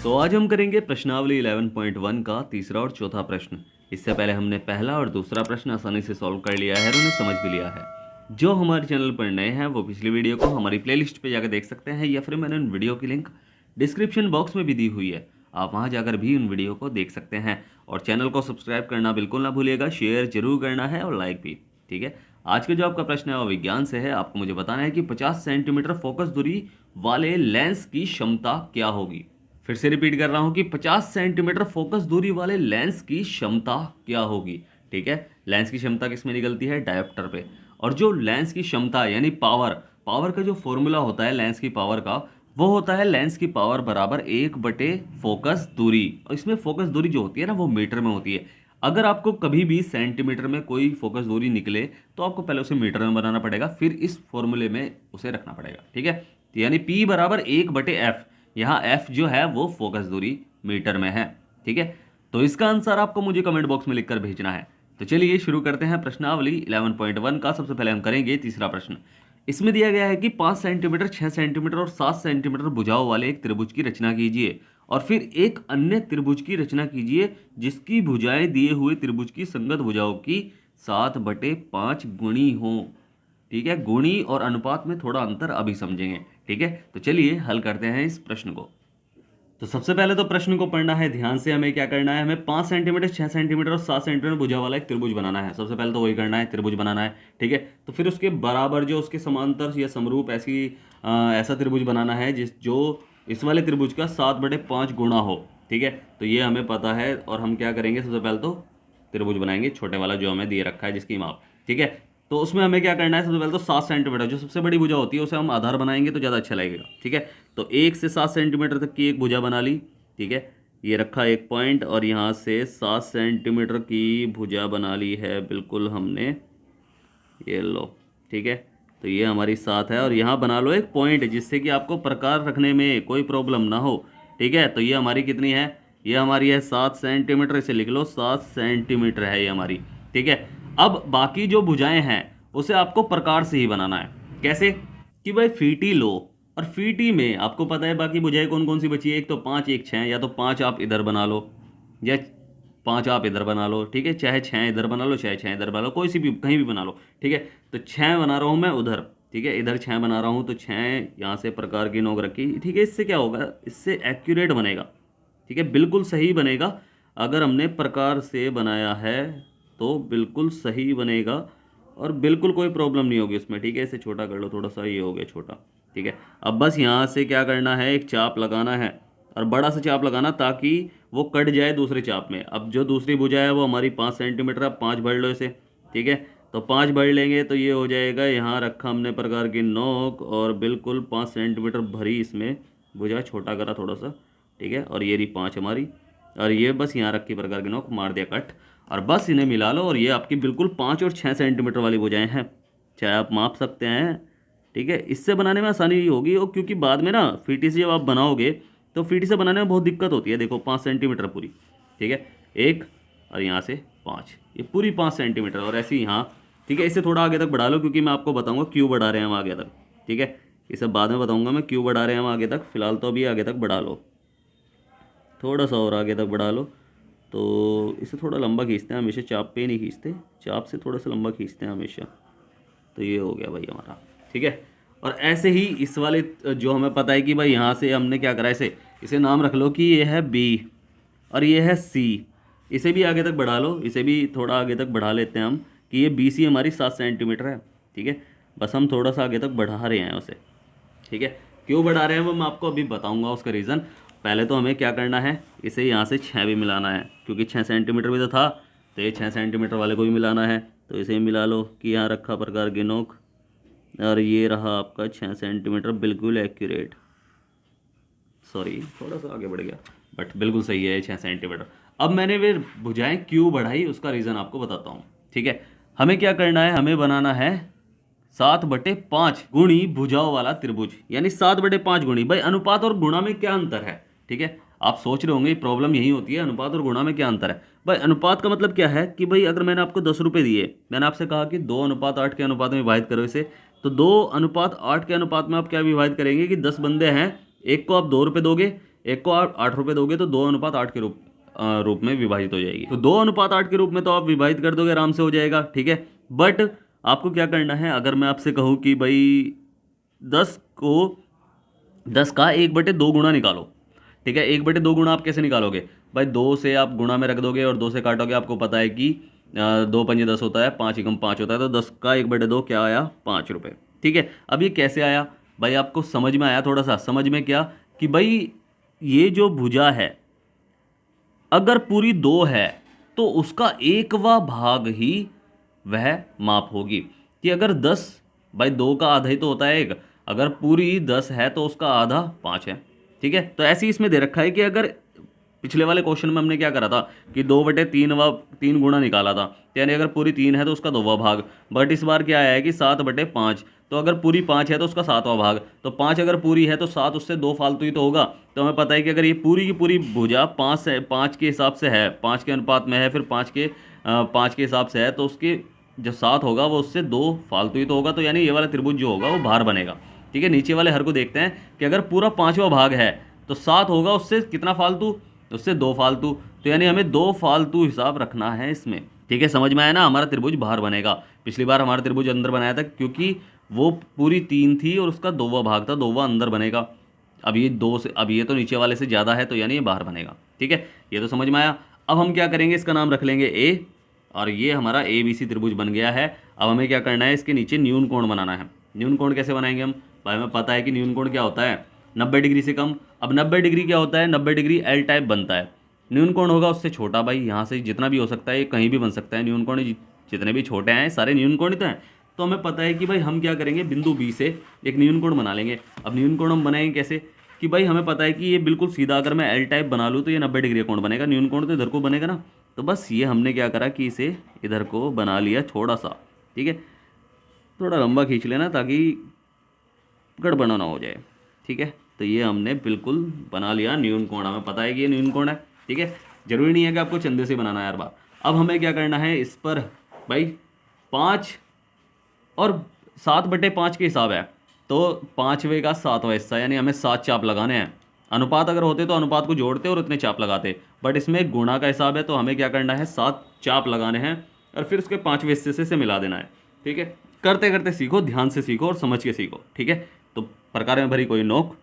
तो आज हम करेंगे प्रश्नावली 11.1 का तीसरा और चौथा प्रश्न। इससे पहले हमने पहला और दूसरा प्रश्न आसानी से सॉल्व कर लिया है और उन्हें समझ भी लिया है। जो हमारे चैनल पर नए हैं वो पिछली वीडियो को हमारी प्लेलिस्ट पे जाकर देख सकते हैं, या फिर मैंने उन वीडियो की लिंक डिस्क्रिप्शन बॉक्स में भी दी हुई है, आप वहां जाकर भी उन वीडियो को देख सकते हैं। और चैनल को सब्सक्राइब करना बिल्कुल ना भूलिएगा, शेयर जरूर करना है और लाइक भी। ठीक है, आज का जो आपका प्रश्न है वो विज्ञान से है। आपको मुझे बताना है कि 50 सेंटीमीटर फोकस दूरी वाले लेंस की क्षमता क्या होगी। फिर से रिपीट कर रहा हूं कि 50 सेंटीमीटर फोकस दूरी वाले लेंस की क्षमता क्या होगी। ठीक है, लेंस की क्षमता किस में निकलती है? डायोप्टर पे। और जो लेंस की क्षमता यानी पावर, पावर का जो फॉर्मूला होता है लेंस की पावर का, वो होता है लेंस की पावर बराबर 1/, फोकस दूरी। और इसमें फोकस दूरी जो होती है ना वो मीटर में होती है। अगर आपको कभी भी सेंटीमीटर में कोई फोकस दूरी निकले तो आपको पहले उसे मीटर में बनाना पड़ेगा, फिर इस फॉर्मूले में उसे रखना पड़ेगा। ठीक है, तो यानी P बराबर 1/f। यहाँ f जो है वो फोकस दूरी मीटर में है। ठीक है, तो इसका आंसर आपको मुझे कमेंट बॉक्स में लिखकर भेजना है। तो चलिए शुरू करते हैं प्रश्नावली 11.1 का। सबसे पहले हम करेंगे तीसरा प्रश्न। इसमें दिया गया है कि 5 सेंटीमीटर, 6 सेंटीमीटर और 7 सेंटीमीटर भुजाओं वाले एक त्रिभुज की रचना कीजिए और फिर एक अन्य त्रिभुज की रचना कीजिए जिसकी भुजाएं दिए हुए त्रिभुज की संगत भुजाओं की 7/5 गुणी हो। ठीक है, गुणी और अनुपात में थोड़ा अंतर अभी समझेंगे। ठीक है, तो चलिए हल करते हैं इस प्रश्न को। तो सबसे पहले तो प्रश्न को पढ़ना है ध्यान से। हमें क्या करना है? हमें 5 सेंटीमीटर, 6 सेंटीमीटर और 7 सेंटीमीटर भुजा वाला एक त्रिभुज बनाना है। सबसे पहले तो वही करना है, त्रिभुज बनाना है। ठीक है, तो फिर उसके बराबर जो उसके समांतर या समरूप ऐसा त्रिभुज बनाना है जो इस वाले त्रिभुज का 7/5 गुणा हो। ठीक है, तो ये हमें पता है और हम क्या करेंगे? सबसे पहले तो त्रिभुज बनाएंगे छोटे वाला जो हमें दिए रखा है जिसकी माप। ठीक है, तो उसमें हमें क्या करना है? सबसे पहले तो 7 सेंटीमीटर जो सबसे बड़ी भुजा होती है उसे हम आधार बनाएंगे तो ज़्यादा अच्छा लगेगा। ठीक है, तो 1 से 7 सेंटीमीटर तक की एक भुजा बना ली। ठीक है, ये रखा एक पॉइंट और यहाँ से 7 सेंटीमीटर की भुजा बना ली है बिल्कुल हमने, ये लो। ठीक है, तो ये हमारी 7 है और यहाँ बना लो एक पॉइंट जिससे कि आपको प्रकार रखने में कोई प्रॉब्लम ना हो। ठीक है, तो ये हमारी कितनी है? ये हमारी है 7 सेंटीमीटर। इसे लिख लो, 7 सेंटीमीटर है ये हमारी। ठीक है, अब बाकी जो भुजाएं हैं उसे आपको प्रकार से ही बनाना है। कैसे? कि भाई फीटी लो, और फीटी में आपको पता है बाकी भुजाएं कौन कौन सी बची है। एक तो 5, एक 6, या तो 5 आप इधर बना लो या 5 आप इधर बना लो। ठीक है, चाहे 6 इधर बना लो, चाहे 6 इधर बना लो, कोई सी भी कहीं भी बना लो। ठीक है, तो 6 बना रहा हूँ मैं उधर। ठीक है, इधर 6 बना रहा हूँ तो 6 यहाँ से प्रकार की नोक रखी। ठीक है, इससे क्या होगा? इससे एक्यूरेट बनेगा। ठीक है, बिल्कुल सही बनेगा। अगर हमने प्रकार से बनाया है तो बिल्कुल सही बनेगा और बिल्कुल कोई प्रॉब्लम नहीं होगी उसमें। ठीक है, इसे छोटा कर लो थोड़ा सा, ये हो गया छोटा। ठीक है, अब बस यहाँ से क्या करना है? एक चाप लगाना है और बड़ा सा चाप लगाना ताकि वो कट जाए दूसरे चाप में। अब जो दूसरी भुजा है वो हमारी 5 सेंटीमीटर, अब 5 भर लो इसे। ठीक है, तो 5 भर लेंगे तो ये हो जाएगा, यहाँ रखा हमने प्रकार की नोक और बिल्कुल 5 सेंटीमीटर भरी इसमें भुजा, छोटा करा थोड़ा सा। ठीक है, और ये रही 5 हमारी, और ये बस यहाँ रखी प्रकार की नोक, मार दिया कट, और बस इन्हें मिला लो और ये आपकी बिल्कुल 5 और 6 सेंटीमीटर वाली भुजाएं हैं। चाहे आप माप सकते हैं। ठीक है, इससे बनाने में आसानी होगी और क्योंकि बाद में ना फीटी से जब आप बनाओगे तो फीटी से बनाने में बहुत दिक्कत होती है। देखो 5 सेंटीमीटर पूरी। ठीक है, एक और यहाँ से 5, ये पूरी 5 सेंटीमीटर और ऐसे ही यहाँ। ठीक है, इसे थोड़ा आगे तक बढ़ा लो क्योंकि मैं आपको बताऊँगा क्यों बढ़ा रहे हैं हम आगे तक। ठीक है, इसे बाद में बताऊँगा मैं क्यों बढ़ा रहे हैं हम आगे तक। फिलहाल तो अभी आगे तक बढ़ा लो, थोड़ा सा और आगे तक बढ़ा लो। तो इसे थोड़ा लंबा खींचते हैं हमेशा, चाप पे ही नहीं खींचते, चाप से थोड़ा सा लंबा खींचते हैं हमेशा। तो ये हो गया भाई हमारा। ठीक है, और ऐसे ही इस वाले जो हमें पता है कि भाई यहाँ से हमने क्या करा, इसे नाम रख लो कि ये है B और ये है C। इसे भी आगे तक बढ़ा लो, इसे भी थोड़ा आगे तक बढ़ा लेते हैं हम कि ये BC हमारी 7 सेंटीमीटर है। ठीक है, बस हम थोड़ा सा आगे तक बढ़ा रहे हैं उसे। ठीक है, क्यों बढ़ा रहे हैं वो मैं आपको अभी बताऊंगा उसका रीज़न। पहले तो हमें क्या करना है? इसे यहाँ से 6 भी मिलाना है क्योंकि 6 सेंटीमीटर भी तो था, तो ये 6 सेंटीमीटर वाले को भी मिलाना है। तो इसे मिला लो कि यहाँ रखा प्रकार की नोक और ये रहा आपका 6 सेंटीमीटर, बिल्कुल एक्यूरेट। सॉरी थोड़ा सा आगे बढ़ गया, बट बिल्कुल सही है 6 सेंटीमीटर। अब मैंने वे भुजाएं क्यों बढ़ाई उसका रीज़न आपको बताता हूँ। ठीक है, हमें क्या करना है? हमें बनाना है 7/5 गुणी भुजाओं वाला त्रिभुज, यानी 7/5 गुणी। भाई अनुपात और गुणा में क्या अंतर है? ठीक है, आप सोच रहे होंगे प्रॉब्लम यही होती है, अनुपात और गुणा में क्या अंतर है। भाई अनुपात का मतलब क्या है कि भाई अगर मैंने आपको 10 रुपये दिए, मैंने आपसे कहा कि 2:8 के अनुपात में विभाजित करो इसे, तो 2:8 के अनुपात में आप क्या विभाजित करेंगे कि 10 बंदे हैं, एक को आप 2 रुपये दोगे, एक को आप 8 रुपये दोगे तो 2:8 के रूप में विभाजित हो जाएगी। तो 2:8 के रूप में तो आप विभाजित कर दोगे, आराम से हो जाएगा, ठीक है। बट आपको क्या करना है, अगर मैं आपसे कहूँ कि भाई 10 का 1/2 गुणा निकालो, ठीक है। 1/2 गुणा आप कैसे निकालोगे भाई, 2 से आप गुणा में रख दोगे और 2 से काटोगे। आपको पता है कि 2 पंजे 10 होता है, 5 एकम 5 होता है, तो 10 का 1/2 क्या आया, 5 रुपये, ठीक है। अब ये कैसे आया भाई, आपको समझ में आया थोड़ा सा? समझ में क्या कि भाई ये जो भुजा है अगर पूरी 2 है तो उसका 1वां भाग ही वह माप होगी। कि अगर 10 भाई 2 का आधा ही तो होता है 1, अगर पूरी 10 है तो उसका आधा 5 है, ठीक है। तो ऐसे ही इसमें दे रखा है कि अगर पिछले वाले क्वेश्चन में हमने क्या करा था कि 2/3 गुणा निकाला था, यानी अगर पूरी 3 है तो उसका 2वां भाग। बट इस बार क्या आया है कि 7/5, तो अगर पूरी 5 है तो उसका 7वां भाग। तो 5 अगर पूरी है तो 7 उससे 2 फालतू ही तो होगा। तो हमें पता है कि अगर ये पूरी की पूरी भुजा 5 के हिसाब से है, 5 के अनुपात में है, फिर 5 के हिसाब से है, तो उसके जो 7 होगा वो उससे 2 फालतू ही तो होगा। तो यानी ये वाला त्रिभुज जो होगा वो भार बनेगा, ठीक है। नीचे वाले हर को देखते हैं कि अगर पूरा 5वां भाग है तो 7 होगा, उससे कितना फालतू, उससे 2 फालतू। तो यानी हमें 2 फालतू हिसाब रखना है इसमें, ठीक है। समझ में आया ना, हमारा त्रिभुज बाहर बनेगा। पिछली बार हमारा त्रिभुज अंदर बनाया था क्योंकि वो पूरी 3 थी और उसका 2वां भाग था, 2वां अंदर बनेगा। अब ये 2 से, अब ये तो नीचे वाले से ज़्यादा है, तो यानी ये बाहर बनेगा, ठीक है। ये तो समझ में आया। अब हम क्या करेंगे, इसका नाम रख लेंगे ए, और ये हमारा ABC त्रिभुज बन गया है। अब हमें क्या करना है, इसके नीचे न्यून कोण बनाना है। न्यून कोण कैसे बनाएंगे हम भाई, हमें पता है कि न्यून कोण क्या होता है, 90 डिग्री से कम। अब 90 डिग्री क्या होता है, 90 डिग्री एल टाइप बनता है। न्यून कोण होगा उससे छोटा भाई, यहाँ से जितना भी हो सकता है, ये कहीं भी बन सकता है। न्यून कोण जितने भी छोटे हैं सारे न्यून कोणित हैं। तो हमें पता है कि भाई हम क्या करेंगे, बिंदु बी से एक न्यून कोण बना लेंगे। अब न्यून कोण हम बनाएंगे कैसे कि भाई हमें पता है कि ये बिल्कुल सीधा, अगर मैं एल टाइप बना लूँ तो ये 90 डिग्री कोण बनेगा। न्यून कोण तो इधर को बनेगा ना, तो बस ये हमने क्या करा कि इसे इधर को बना लिया थोड़ा सा, ठीक है। थोड़ा लंबा खींच लेना ताकि गड़बड़ ना हो जाए, ठीक है। तो ये हमने बिल्कुल बना लिया न्यून कोण, हमें पता है कि ये न्यून कोण है, ठीक है। जरूरी नहीं है कि आपको चंदे से बनाना है हर बार। अब हमें क्या करना है, इस पर भाई 5 और 7/5 के हिसाब है, तो 5वें का 7वां हिस्सा, यानी हमें 7 चाप लगाने हैं। अनुपात अगर होते तो अनुपात को जोड़ते और उतने चाप लगाते, बट इसमें गुणा का हिसाब है, तो हमें क्या करना है, 7 चाप लगाने हैं और फिर उसके 5वें हिस्से से मिला देना है, ठीक है। करते करते सीखो, ध्यान से सीखो और समझ के सीखो, ठीक है। तो प्रकार में भरी कोई नोक,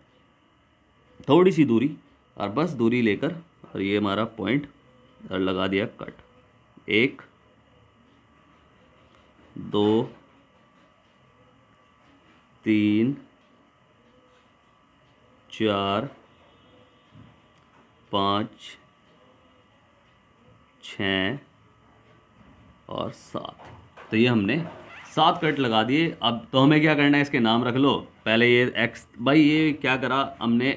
थोड़ी सी दूरी, और बस दूरी लेकर, और ये हमारा पॉइंट, और लगा दिया कट। 1 2 3 4 5 6 और 7। तो ये हमने 7 कट लगा दिए। अब तो हमें क्या करना है, इसके नाम रख लो। पहले ये एक्स, भाई ये क्या करा हमने,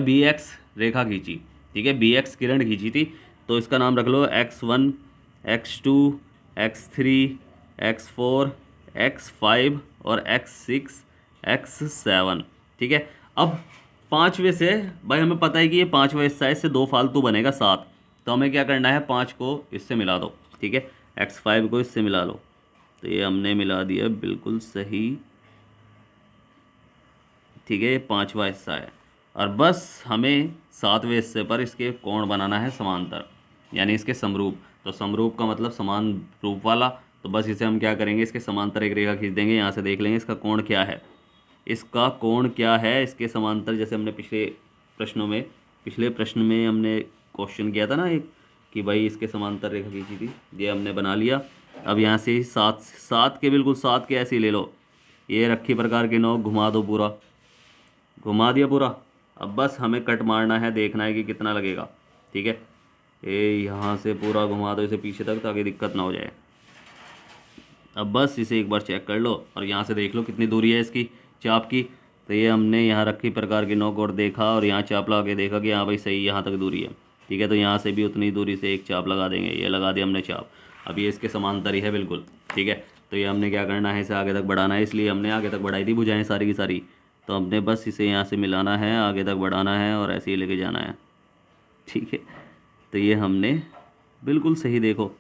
BX रेखा खींची, ठीक है, BX किरण खींची थी, तो इसका नाम रख लो X1 X2 X3 X4 X5 और X6 X7, ठीक है। अब 5वें से भाई हमें पता है कि ये 5वां हिस्सा है, इससे 2 फालतू बनेगा 7। तो हमें क्या करना है, 5 को इससे मिला दो, ठीक है। X5 को इससे मिला लो, तो ये हमने मिला दिया, बिल्कुल सही, ठीक है। ये 5वां हिस्सा है, और बस हमें 7वें हिस्से पर इसके कोण बनाना है समांतर, यानी इसके समरूप। तो समरूप का मतलब समान रूप वाला, तो बस इसे हम क्या करेंगे, इसके समांतर एक रेखा खींच देंगे। यहाँ से देख लेंगे इसका कोण क्या है, इसका कोण क्या है इसके समांतर। जैसे हमने पिछले प्रश्न में हमने क्वेश्चन किया था ना एक, कि भाई इसके समांतर रेखा खींची थी, ये हमने बना लिया। अब यहाँ से 7 के बिल्कुल 7 के ऐसे ही ले लो, ये रखी प्रकार के नोक घुमा दो, पूरा घुमा दिया पूरा। अब बस हमें कट मारना है, देखना है कि कितना लगेगा, ठीक है। ये यहाँ से पूरा घुमा दो इसे पीछे तक, ताकि दिक्कत ना हो जाए। अब बस इसे एक बार चेक कर लो और यहाँ से देख लो कितनी दूरी है इसकी चाप की। तो ये हमने यहाँ रखी प्रकार की नोक और देखा, और यहाँ चाप लगा के देखा कि हाँ भाई सही यहाँ तक दूरी है, ठीक है। तो यहाँ से भी उतनी दूरी से एक चाप लगा देंगे, ये लगा दिया हमने चाप। अब ये इसके समांतर ही है बिल्कुल, ठीक है। तो ये हमने क्या करना है, इसे आगे तक बढ़ाना है, इसलिए हमने आगे तक बढ़ाई थी भुजाएं सारी की सारी। तो हमने बस इसे यहाँ से मिलाना है, आगे तक बढ़ाना है और ऐसे ही लेके जाना है, ठीक है। तो ये हमने बिल्कुल सही, देखो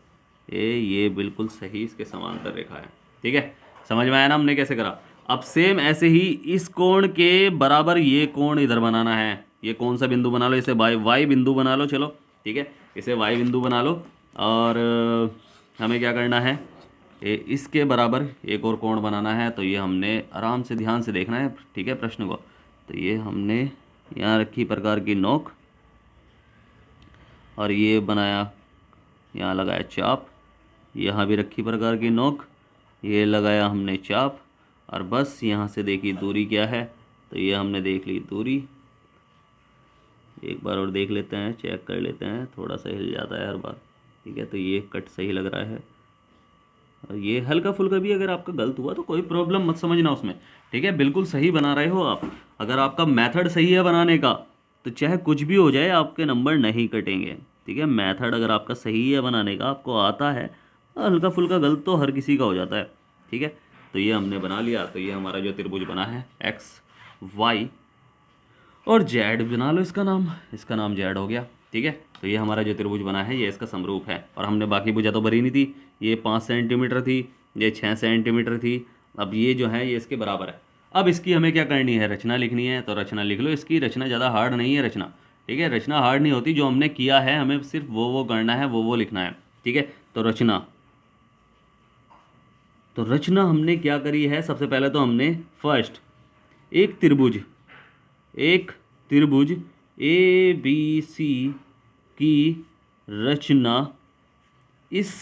ये बिल्कुल सही इसके समांतर रेखा है, ठीक है। समझ में आया ना हमने कैसे करा। अब सेम ऐसे ही इस कोण के बराबर ये कोण इधर बनाना है, ये कौन सा बिंदु बना लो, इसे वाई बिंदु बना लो, चलो ठीक है, इसे वाई बिंदु बना लो। और हमें क्या करना है, इसके बराबर एक और कोण बनाना है। तो ये हमने आराम से ध्यान से देखना है, ठीक है, प्रश्न को। तो ये हमने यहाँ रखी प्रकार की नोक, और ये बनाया, यहाँ लगाया चाप, यहाँ भी रखी प्रकार की नोक, ये लगाया हमने चाप, और बस यहाँ से देखी दूरी क्या है। तो ये हमने देख ली दूरी, एक बार और देख लेते हैं, चेक कर लेते हैं, थोड़ा सा हिल जाता है हर बार, ठीक है। तो ये कट सही लग रहा है, और ये हल्का फुल्का भी अगर आपका गलत हुआ तो कोई प्रॉब्लम मत समझना उसमें, ठीक है, बिल्कुल सही बना रहे हो आप। अगर आपका मेथड सही है बनाने का तो चाहे कुछ भी हो जाए आपके नंबर नहीं कटेंगे, ठीक है। मेथड अगर आपका सही है बनाने का, आपको आता है, हल्का फुल्का गलत तो हर किसी का हो जाता है, ठीक है। तो ये हमने बना लिया। तो ये हमारा जो त्रिभुज बना है एक्स वाई और जेड बना लो, इसका नाम जेड हो गया, ठीक है। तो ये हमारा जो त्रिभुज बना है ये इसका समरूप है। और हमने बाकी भुजा तो भरी नहीं थी, ये 5 सेंटीमीटर थी, ये 6 सेंटीमीटर थी। अब ये जो है ये इसके बराबर है। अब इसकी हमें क्या करनी है, रचना लिखनी है। तो रचना लिख लो, इसकी रचना ज़्यादा हार्ड नहीं है रचना, ठीक है, रचना हार्ड नहीं होती, जो हमने किया है हमें सिर्फ वो करना है, वो लिखना है, ठीक है। तो रचना हमने क्या करी है, सबसे पहले तो हमने फर्स्ट एक त्रिभुज ए बी सी की रचना इस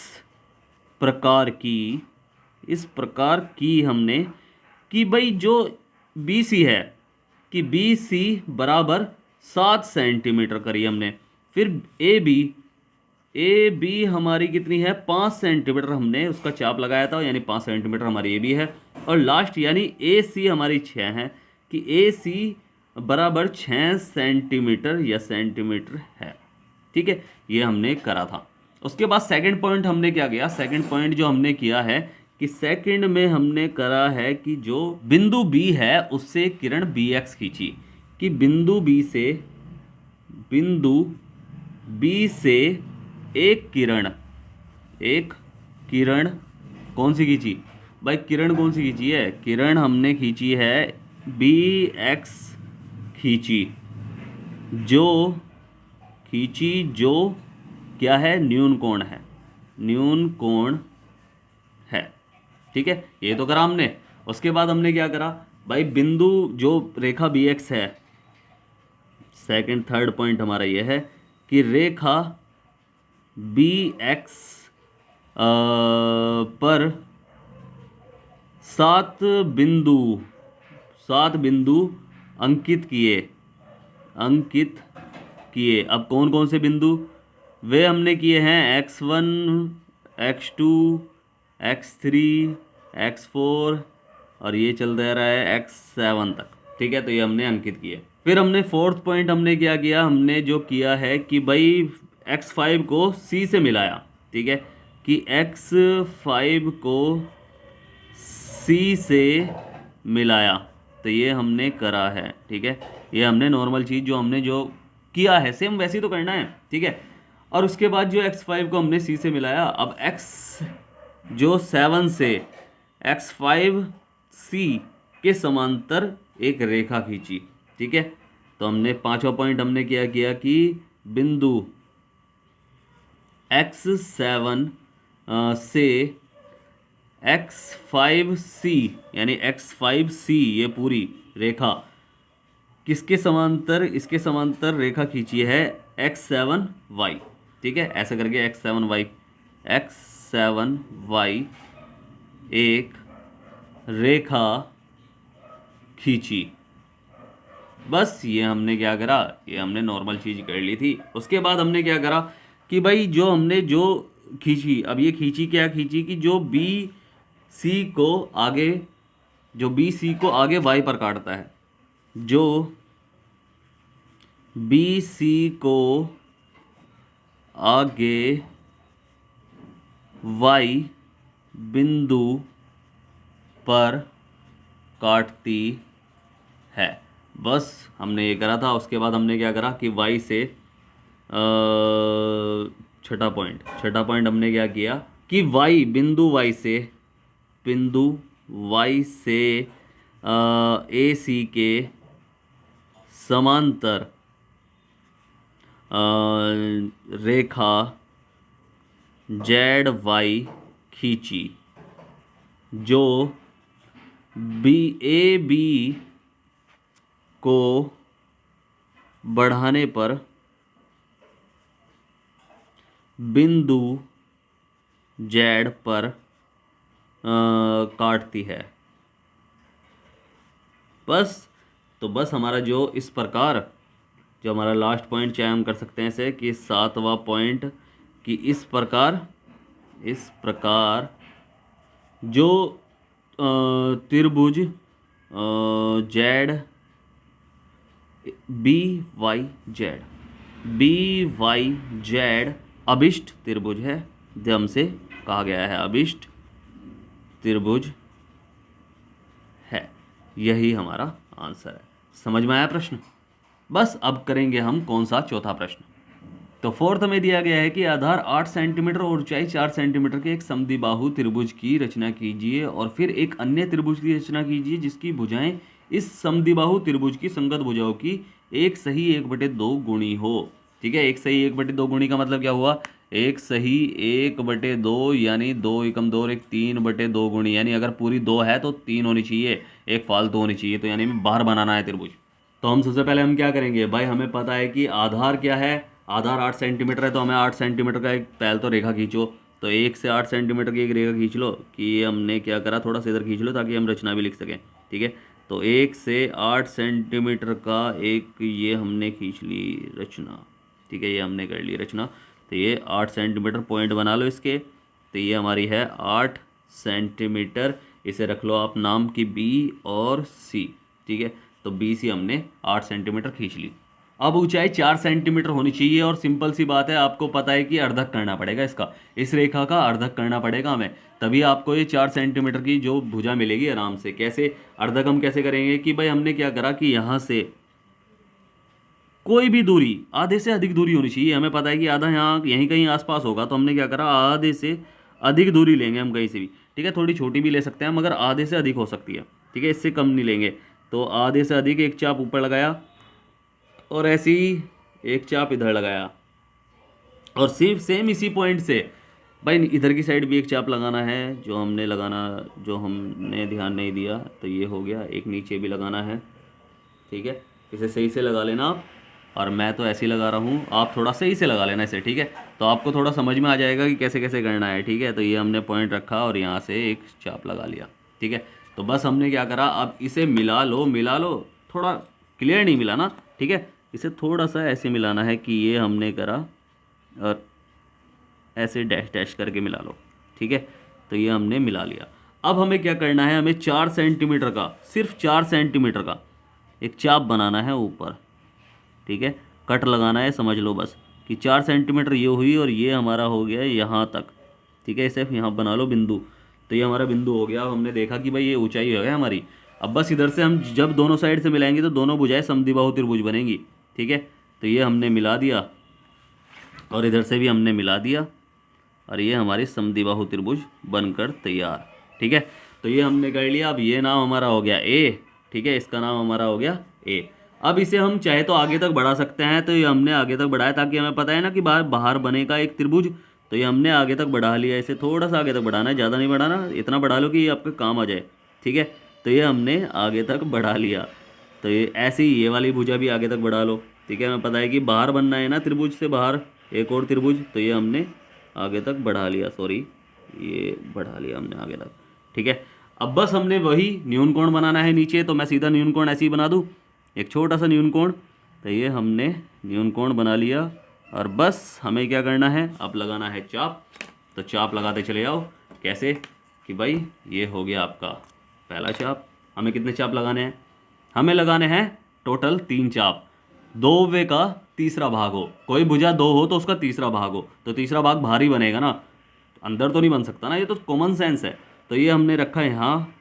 प्रकार की हमने, कि भाई जो बी सी है, कि बी सी बराबर 7 सेंटीमीटर करी हमने। फिर ए बी हमारी कितनी है, 5 सेंटीमीटर हमने उसका चाप लगाया था, यानी 5 सेंटीमीटर हमारी ए बी है। और लास्ट यानी ए सी हमारी 6 है, कि ए सी बराबर 6 सेंटीमीटर या सेंटीमीटर है, ठीक है। ये हमने करा था। उसके बाद सेकंड पॉइंट हमने क्या किया, सेकंड पॉइंट जो हमने किया है कि सेकंड में हमने करा है कि जो बिंदु बी है उससे किरण बी एक्स खींची, कि बिंदु बी से एक किरण कौन सी खींची भाई, किरण कौन सी खींची है, किरण हमने खींची है बी एक्स खींची, जो क्या है, न्यून कोण है, ठीक है। ये तो करा हमने। उसके बाद हमने क्या करा भाई, बिंदु जो रेखा बी एक्स है, सेकंड थर्ड पॉइंट हमारा ये है कि रेखा बी एक्स पर 7 बिंदु अंकित किए। अब कौन कौन से बिंदु, वे हमने किए हैं x1 x2 x3 x4 और ये चलता रहा है x7 तक, ठीक है। तो ये हमने अंकित किए। फिर हमने फोर्थ पॉइंट हमने क्या किया, हमने जो किया है कि भाई x5 को c से मिलाया, ठीक है, कि x5 को c से मिलाया। तो ये हमने करा है, ठीक है। ये हमने नॉर्मल चीज़ जो हमने जो किया है सेम वैसे ही तो करना है, ठीक है। और उसके बाद जो x5 को हमने c से मिलाया, अब x7 से x5c के समांतर एक रेखा खींची, ठीक है। तो हमने पांचवा पॉइंट हमने क्या किया कि बिंदु x7 से x5c यानी x5c ये पूरी रेखा किसके समांतर, इसके समांतर रेखा खींची है x7y, ठीक है। ऐसा करके x7y एक रेखा खींची। बस ये हमने क्या करा, ये हमने नॉर्मल चीज़ कर ली थी। उसके बाद हमने क्या करा कि भाई जो हमने जो खींची, अब ये खींची क्या खींची कि जो बी सी को आगे वाई पर काटता है, जो बी सी को आगे वाई बिंदु पर काटती है। बस हमने ये करा था। उसके बाद हमने क्या करा कि वाई से छठा पॉइंट हमने क्या किया कि बिंदु वाई से ए सी के समांतर रेखा जेड वाई खींची जो ए बी को बढ़ाने पर बिंदु जेड पर काटती है। बस हमारा जो इस प्रकार जो हमारा लास्ट पॉइंट चाहे हम कर सकते हैं ऐसे कि 7वां पॉइंट कि इस प्रकार जो त्रिभुज जेड बी वाई जेड अभिष्ट त्रिभुज है, जो हमसे कहा गया है अभिष्ट त्रिभुज है। यही हमारा आंसर है। समझ में आया प्रश्न? बस अब करेंगे हम कौन सा चौथा प्रश्न। तो फोर्थ में दिया गया है कि आधार 8 सेंटीमीटर और ऊंचाई 4 सेंटीमीटर के एक समद्विबाहु त्रिभुज की रचना कीजिए और फिर एक अन्य त्रिभुज की रचना कीजिए जिसकी भुजाएं इस समद्विबाहु त्रिभुज की संगत भुजाओं की एक सही 1/2 गुणी हो। ठीक है, एक सही 1/2 गुणी का मतलब क्या हुआ? एक सही 1/2 यानी 2 एकम 2 और एक 3/2 गुणी, यानी अगर पूरी 2 है तो 3 होनी चाहिए, एक फालतू होनी चाहिए। तो यानी हमें बाहर बनाना है त्रिभुज। तो हम सबसे पहले हम क्या करेंगे भाई, हमें पता है कि आधार क्या है, आधार 8 सेंटीमीटर है, तो हमें 8 सेंटीमीटर का एक पहले तो रेखा खींचो। तो 1 से 8 सेंटीमीटर की एक रेखा खींच लो कि ये हमने क्या करा, थोड़ा सा इधर खींच लो ताकि हम रचना भी लिख सकें। ठीक है, तो 1 से 8 सेंटीमीटर का एक ये हमने खींच ली रचना। ठीक है, ये हमने कर ली रचना। तो ये 8 सेंटीमीटर पॉइंट बना लो इसके। तो ये हमारी है 8 सेंटीमीटर, इसे रख लो आप नाम की बी और सी। ठीक है, तो बी सी हमने 8 सेंटीमीटर खींच ली। अब ऊंचाई 4 सेंटीमीटर होनी चाहिए और सिंपल सी बात है, आपको पता है कि अर्धक करना पड़ेगा इसका, इस रेखा का अर्धक करना पड़ेगा हमें, तभी आपको ये 4 सेंटीमीटर की जो भुजा मिलेगी आराम से। कैसे अर्धक हम कैसे करेंगे कि भाई हमने क्या करा कि यहाँ से कोई भी दूरी आधे से अधिक दूरी होनी चाहिए। हमें पता है कि आधा यहाँ यहीं कहीं आसपास होगा, तो हमने क्या करा आधे से अधिक दूरी लेंगे हम कहीं से भी। ठीक है, थोड़ी छोटी भी ले सकते हैं मगर आधे से अधिक हो सकती है। ठीक है, इससे कम नहीं लेंगे। तो आधे से अधिक एक चाप ऊपर लगाया और ऐसी एक चाप इधर लगाया और सिर्फ सेम इसी पॉइंट से भाई इधर की साइड भी एक चाप लगाना है, जो हमने ध्यान नहीं दिया। तो ये हो गया, एक नीचे भी लगाना है। ठीक है, इसे सही से लगा लेना आप, और मैं तो ऐसे ही लगा रहा हूँ, आप थोड़ा सही से लगा लेना इसे। ठीक है, तो आपको थोड़ा समझ में आ जाएगा कि कैसे कैसे करना है। ठीक है, तो ये हमने पॉइंट रखा और यहाँ से एक चाप लगा लिया। ठीक है, तो बस हमने क्या करा, अब इसे मिला लो। थोड़ा क्लियर नहीं मिला ना? ठीक है, इसे थोड़ा सा ऐसे मिलाना है कि ये हमने करा और ऐसे डैश डैश करके मिला लो। ठीक है, तो ये हमने मिला लिया। अब हमें क्या करना है, हमें 4 सेंटीमीटर का, सिर्फ 4 सेंटीमीटर का एक चाप बनाना है ऊपर। ठीक है, कट लगाना है, समझ लो बस कि 4 सेंटीमीटर ये हुई और ये हमारा हो गया यहाँ तक। ठीक है, सिर्फ यहाँ बना लो बिंदु। तो ये हमारा बिंदु हो गया। अब हमने देखा कि भाई ये ऊंचाई हो गया हमारी। अब बस इधर से हम जब दोनों साइड से मिलाएंगे तो दोनों भुजाएं समद्विबाहु त्रिभुज बनेंगी। ठीक है, तो ये हमने मिला दिया और इधर से भी हमने मिला दिया और ये हमारी समद्विबाहु त्रिभुज बनकर तैयार। ठीक है, तो ये हमने कर लिया। अब ये नाम हमारा हो गया ए। ठीक है, इसका नाम हमारा हो गया ए। अब इसे हम चाहे तो आगे तक बढ़ा सकते हैं, तो ये हमने आगे तक बढ़ाया ताकि हमें पता है ना कि बाहर बनेगा एक त्रिभुज। तो ये हमने आगे तक बढ़ा लिया, इसे थोड़ा सा आगे तक बढ़ाना है, ज़्यादा नहीं बढ़ाना, इतना बढ़ा लो कि ये आपके काम आ जाए। ठीक है, तो ये हमने आगे तक बढ़ा लिया। तो ये ऐसे ही ये वाली भुजा भी आगे तक बढ़ा लो। ठीक है, हमें पता है कि बाहर बनना है ना त्रिभुज से बाहर एक और त्रिभुज, तो ये हमने आगे तक बढ़ा लिया, ये बढ़ा लिया हमने आगे तक। ठीक है, अब बस हमने वही न्यून कोण बनाना है नीचे। तो मैं सीधा न्यून कोण ऐसे ही बना दूँ, एक छोटा सा न्यून कोण। तो ये हमने न्यून कोण बना लिया और बस हमें क्या करना है, अब लगाना है चाप। तो चाप लगाते चले जाओ। कैसे कि भाई ये हो गया आपका पहला चाप। हमें कितने चाप लगाने हैं? हमें लगाने हैं टोटल 3 चाप। 2 वे का तीसरा भाग हो, कोई भुजा 2 हो तो उसका तीसरा भाग हो, तो तीसरा भाग भारी बनेगा ना, अंदर तो नहीं बन सकता ना, ये तो कॉमन सेंस है। तो ये हमने रखा है यहाँ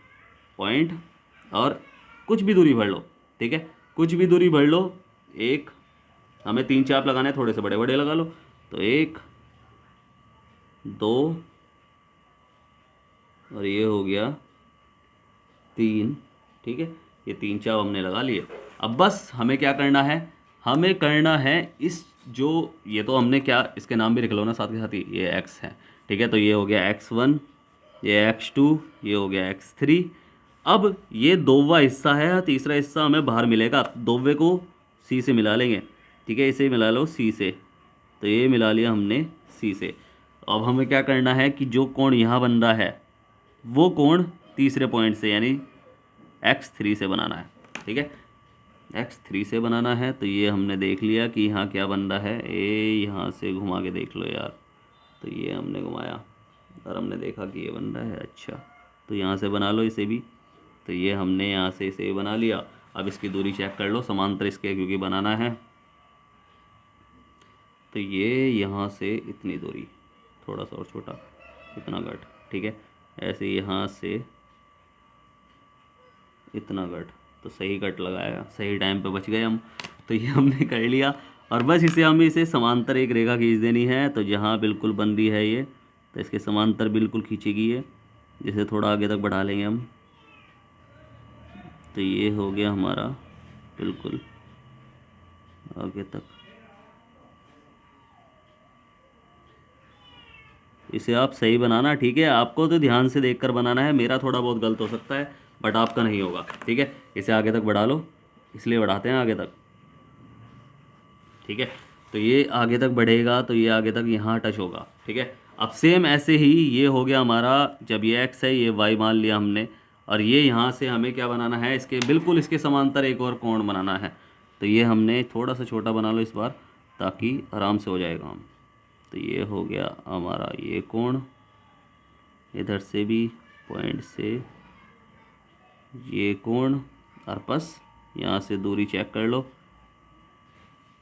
पॉइंट और कुछ भी दूरी भर लो। ठीक है, कुछ भी दूरी भर लो। एक हमें 3 चाप लगाने हैं, थोड़े से बड़े बड़े लगा लो। तो 1 2 और ये हो गया 3। ठीक है, ये 3 चाप हमने लगा लिए। अब बस हमें क्या करना है, हमें करना है इस जो ये तो हमने क्या इसके नाम भी लिख लो ना साथ के साथ ही, ये एक्स है ठीक है। तो ये हो गया x1, ये x2, ये हो गया x3। अब ये दोवा हिस्सा है, तीसरा हिस्सा हमें बाहर मिलेगा, दोवे को सी से मिला लेंगे ठीक है। इसे मिला लो सी से, तो ये मिला लिया हमने सी से। अब हमें क्या करना है कि जो कोण यहाँ बन रहा है वो कोण तीसरे पॉइंट से यानी x3 से बनाना है ठीक है। x3 से बनाना है, तो ये हमने देख लिया कि यहाँ क्या बन रहा है। यहाँ से घुमा के देख लो यार, तो ये हमने घुमाया और हमने देखा कि ये बन रहा है। अच्छा, तो यहाँ से बना लो इसे भी, तो ये हमने यहाँ से इसे बना लिया। अब इसकी दूरी चेक कर लो समांतर इसके, क्योंकि बनाना है। तो ये यहाँ से इतनी दूरी, थोड़ा सा और छोटा, इतना कट ठीक है। ऐसे यहाँ से इतना कट, तो सही कट लगाया, सही टाइम पे बच गए हम। तो ये हमने कर लिया और बस इसे समांतर एक रेखा खींच देनी है। तो जहाँ बिल्कुल बन रही है ये, तो इसके समांतर बिल्कुल खींचेगी ये, जिसे थोड़ा आगे तक बढ़ा लेंगे हम। तो ये हो गया हमारा बिल्कुल आगे तक। इसे आप सही बनाना ठीक है, आपको तो ध्यान से देखकर बनाना है। मेरा थोड़ा बहुत गलत हो सकता है बट आपका नहीं होगा ठीक है। इसे आगे तक बढ़ा लो, इसलिए बढ़ाते हैं आगे तक ठीक है। तो ये आगे तक बढ़ेगा, तो ये आगे तक यहाँ टच होगा ठीक है। अब सेम ऐसे ही ये हो गया हमारा, जब ये x है ये y मान लिया हमने, और ये यहाँ से हमें क्या बनाना है, इसके बिल्कुल इसके समांतर एक और कोण बनाना है। तो ये हमने थोड़ा सा छोटा बना लो इस बार, ताकि आराम से हो जाएगा हम। तो ये हो गया हमारा ये कोण, इधर से भी पॉइंट से ये कोण, और बस यहाँ से दूरी चेक कर लो,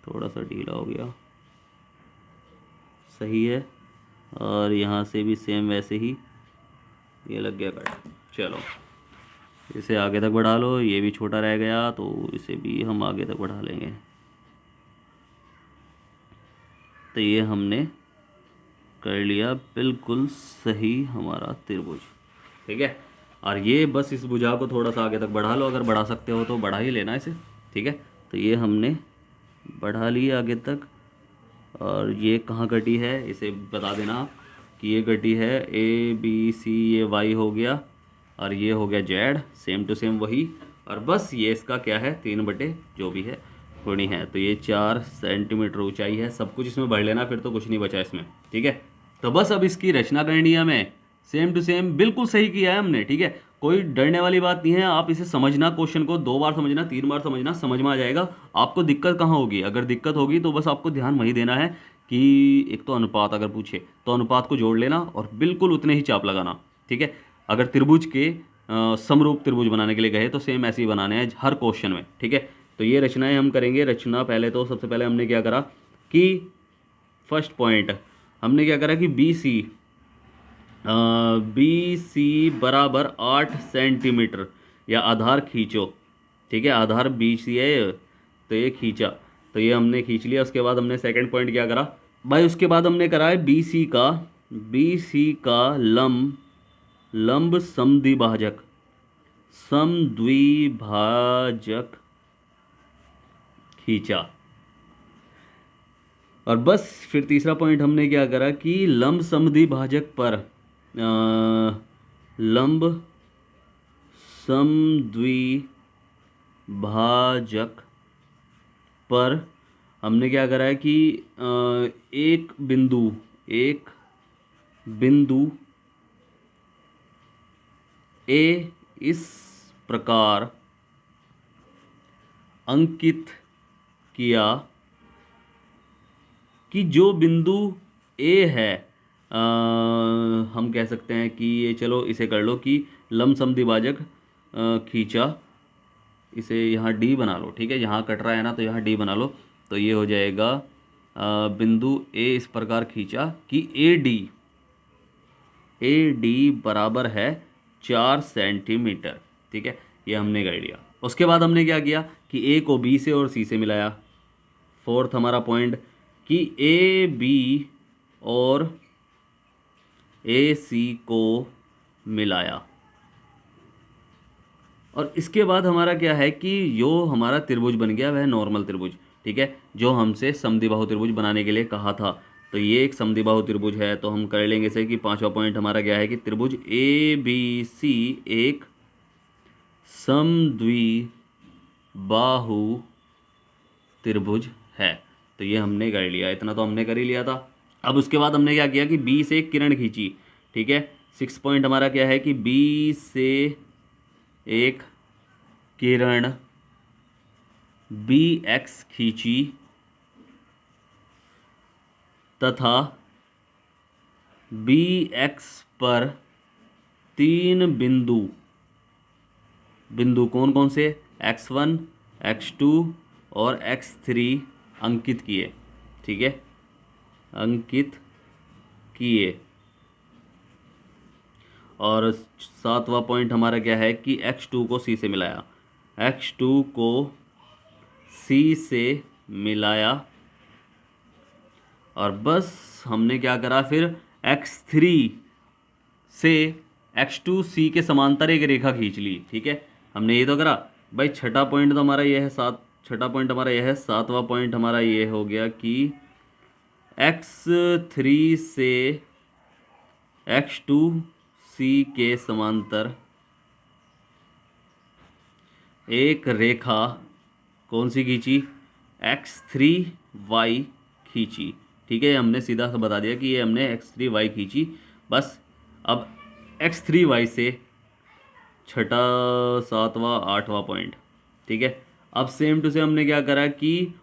थोड़ा सा ढीला हो गया, सही है। और यहाँ से भी सेम वैसे ही ये लग गया कट। चलो इसे आगे तक बढ़ा लो, ये भी छोटा रह गया तो इसे भी हम आगे तक बढ़ा लेंगे। तो ये हमने कर लिया बिल्कुल सही हमारा त्रिभुज ठीक है। और ये बस इस भुजा को थोड़ा सा आगे तक बढ़ा लो, अगर बढ़ा सकते हो तो बढ़ा ही लेना इसे ठीक है। तो ये हमने बढ़ा लिया आगे तक। और ये कहाँ कटी है इसे बता देना आप, कि ये कटी है ABC, ये Y हो गया और ये हो गया Z, सेम टू सेम वही। और बस ये इसका क्या है 3 जो भी है होनी है। तो ये 4 सेंटीमीटर ऊंचाई है। सब कुछ इसमें भर लेना, फिर तो कुछ नहीं बचा इसमें ठीक है। तो बस अब इसकी रचना करनी है हमें, सेम टू सेम बिल्कुल सही किया है हमने ठीक है। कोई डरने वाली बात नहीं है, आप इसे समझना, क्वेश्चन को 2 बार समझना, 3 बार समझना, समझ में आ जाएगा। आपको दिक्कत कहाँ होगी, अगर दिक्कत होगी तो बस आपको ध्यान वही देना है कि एक तो अनुपात अगर पूछे तो अनुपात को जोड़ लेना और बिल्कुल उतने ही चाप लगाना ठीक है। अगर त्रिभुज के समरूप त्रिभुज बनाने के लिए कहे तो सेम ऐसे ही बनाने हैं हर क्वेश्चन में ठीक है। तो ये रचनाएं हम करेंगे। रचना पहले तो सबसे पहले हमने क्या करा कि फर्स्ट पॉइंट हमने क्या करा कि BC बराबर 8 सेंटीमीटर या आधार खींचो ठीक है। आधार BC है तो ये खींचा, तो ये हमने खींच लिया। उसके बाद हमने सेकंड पॉइंट क्या करा भाई, उसके बाद हमने करा है BC का लंब समद्विभाजक खींचा। और बस फिर तीसरा पॉइंट हमने क्या करा कि लंब समद्विभाजक पर लंब समद्विभाजक पर हमने क्या करा है कि एक बिंदु A इस प्रकार अंकित किया कि जो बिंदु A है, हम कह सकते हैं कि ये, चलो इसे कर लो कि लंब समद्विभाजक खींचा, इसे यहाँ D बना लो ठीक है। यहाँ कट रहा है ना तो यहाँ D बना लो, तो ये हो जाएगा बिंदु A इस प्रकार खींचा कि AD बराबर है 4 सेंटीमीटर ठीक है। ये हमने कर लिया। उसके बाद हमने क्या किया कि A को B से और C से मिलाया। फोर्थ हमारा पॉइंट कि AB और AC को मिलाया। और इसके बाद हमारा क्या है कि जो हमारा त्रिभुज बन गया वह नॉर्मल त्रिभुज ठीक है, जो हमसे समद्विबाहु त्रिभुज बनाने के लिए कहा था। तो ये एक समद्विबाहु त्रिभुज है, तो हम कर लेंगे इसे कि पांचवा पॉइंट हमारा क्या है कि त्रिभुज ABC एक समद्विबाहु त्रिभुज है। तो ये हमने कर लिया, इतना तो हमने कर ही लिया था। अब उसके बाद हमने क्या किया कि बी से एक किरण खींची, ठीक है। 6 पॉइंट हमारा क्या है कि बी से एक किरण BX खींची तथा BX पर 3 बिंदु कौन कौन से, X1, X2 और X3 अंकित किए, ठीक है, अंकित किए। और 7वां पॉइंट हमारा क्या है कि X2 को C से मिलाया, X2 को C से मिलाया। और बस हमने क्या करा फिर, X3 से X2C के समांतर एक रेखा खींच ली, ठीक है, हमने ये तो करा भाई। छठा पॉइंट तो हमारा ये है छठा पॉइंट हमारा ये है। 7वां पॉइंट हमारा ये हो गया कि X3 से X2C के समांतर एक रेखा कौन सी खींची, X3Y खींची, ठीक है। हमने सीधा सा बता दिया कि ये हमने X3Y खींची बस। अब X3Y से छठा, 7वां, 8वां पॉइंट, ठीक है। अब सेम टू सेम हमने क्या करा कि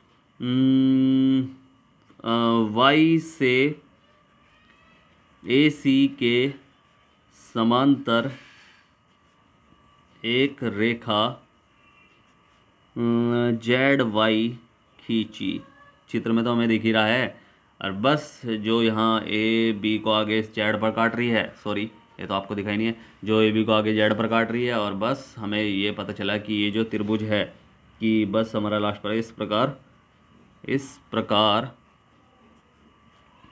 Y से AC के समांतर एक रेखा ZY खींची, चित्र में तो हमें दिख ही रहा है। और बस जो यहाँ AB को आगे Z पर काट रही है, सॉरी ये तो आपको दिखाई नहीं है, जो AB को आगे Z पर काट रही है। और बस हमें ये पता चला कि ये जो त्रिभुज है कि बस हमारा लास्ट पर इस प्रकार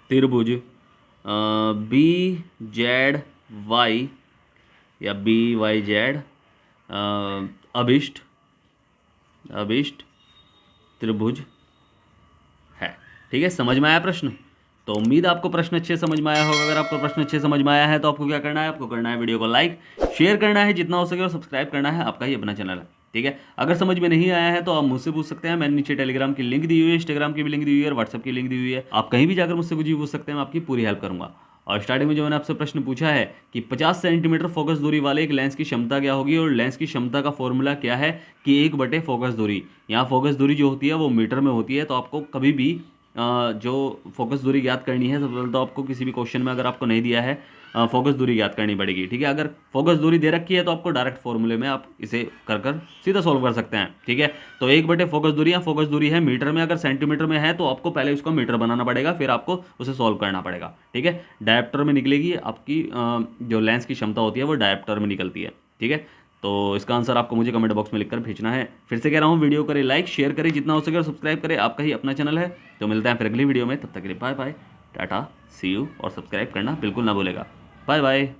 त्रिभुज BZY या BYZ अभिष्ट त्रिभुज है, ठीक है। समझ में आया प्रश्न? तो उम्मीद आपको प्रश्न अच्छे समझ में आया होगा। अगर आपको प्रश्न अच्छे समझ में आया है तो आपको क्या करना है, आपको करना है वीडियो को लाइक शेयर करना है जितना हो सके, और सब्सक्राइब करना है आपका ही अपना चैनल है, ठीक है। अगर समझ में नहीं आया है तो आप मुझसे पूछ सकते हैं, मैंने नीचे टेलीग्राम की लिंक दी हुई है, इंस्टाग्राम की भी लिंक दी हुई है और व्हाट्सएप की लिंक दी हुई है। आप कहीं भी जाकर मुझसे कुछ भी पूछ सकते हैं, मैं आपकी पूरी हेल्प करूंगा। और स्टार्टिंग में जो मैंने आपसे प्रश्न पूछा है कि 50 सेंटीमीटर फोकस दूरी वाले एक लेंस की क्षमता क्या होगी, और लेंस की क्षमता का फॉर्मूला क्या है कि 1/, फोकस दूरी। यहाँ फोकस दूरी जो होती है वो मीटर में होती है। तो आपको कभी भी जो फोकस दूरी ज्ञात करनी है, सबसे पहले तो आपको किसी भी क्वेश्चन में अगर आपको नहीं दिया है फोकस दूरी ज्ञात करनी पड़ेगी, ठीक है। अगर फोकस दूरी दे रखी है तो आपको डायरेक्ट फॉर्मूले में आप इसे कर सीधा सॉल्व कर सकते हैं, ठीक है। तो 1/, फोकस दूरी, या फोकस दूरी है मीटर में, अगर सेंटीमीटर में है तो आपको पहले उसको मीटर बनाना पड़ेगा, फिर आपको उसे सॉल्व करना पड़ेगा, ठीक है। डायप्टर में निकलेगी आपकी जो लेंस की क्षमता होती है वो डायप्टर में निकलती है, ठीक है। तो इसका आंसर आपको मुझे कमेंट बॉक्स में लिखकर भेजना है। फिर से कह रहा हूँ, वीडियो करें लाइक, शेयर करें जितना हो सके, और सब्सक्राइब करें, आपका ही अपना चैनल है। तो मिलते हैं फिर अगली वीडियो में, तब तक के लिए bye bye, tata, see you. और सब्सक्राइब करना बिल्कुल ना भूलेगा। Bye bye.